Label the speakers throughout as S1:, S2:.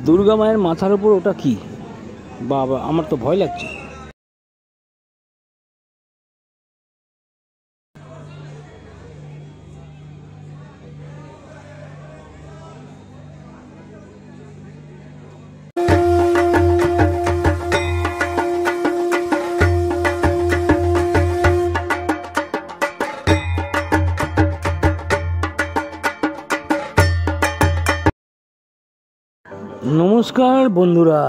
S1: দুর্গা মায়ের মাথার উপর ওটা কি? বাবা, আমার তো ভয় লাগছে। নমস্কার বন্ধুরা,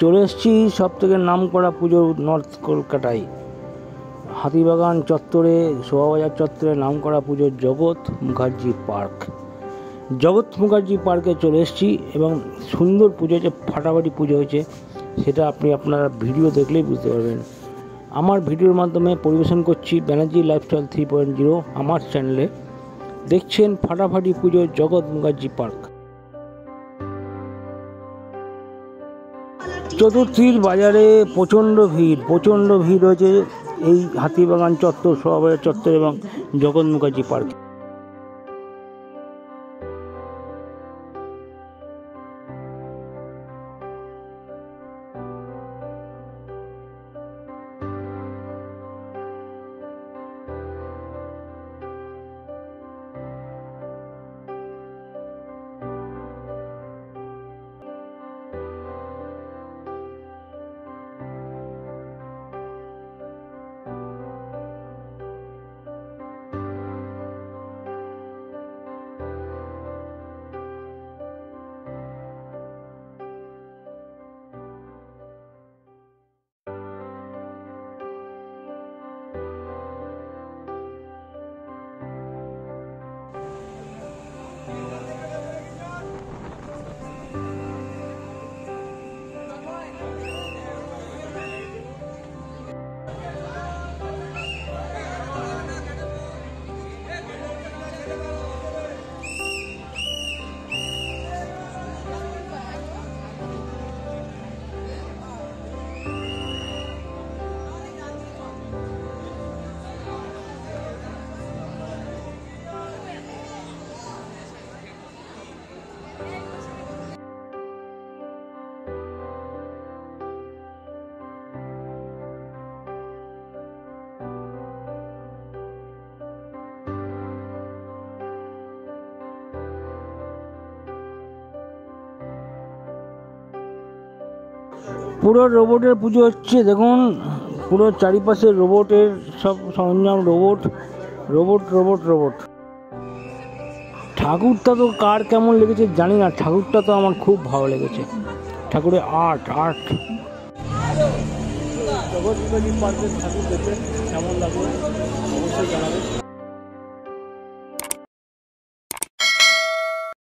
S1: চলে এসেছি সব থেকে নাম করা পুজো নর্থ কলকাতায় হাতিবাগান চত্বরে, শোভাবাজার চত্বরে নাম করা পুজো জগৎ মুখার্জি পার্ক। জগৎ মুখার্জি পার্কে চলে এসেছি এবং সুন্দর পুজো হয়েছে, ফাটাফাটি পুজো হয়েছে, সেটা আপনারা ভিডিও দেখলেই বুঝতে পারবেন। আমার ভিডিওর মাধ্যমে পরিবেশন করছি ব্যানার্জি লাইফস্টাইল 3.0 আমার চ্যানেলে। দেখছেন ফাটাফাটি পুজো জগৎ মুখার্জি পার্ক। চতুর্থীর বাজারে প্রচণ্ড ভিড় হয়েছে এই হাতিবাগান চত্বর, শোভাবাজার চত্বর এবং জগৎ মুখার্জি পার্কে। পুরো রোবটের পুজো হচ্ছে, দেখুন পুরো চারিপাশে রোবটের সব সরঞ্জাম, রোবট। ঠাকুরটা তো কার কেমন লেগেছে জানি না, ঠাকুরটা তো আমার খুব ভালো লেগেছে, ঠাকুরের আর্ট। জগৎ মুখার্জি পার্কের ঠাকুর দেখে কেমন লাগবে অবশ্যই জানাবেন।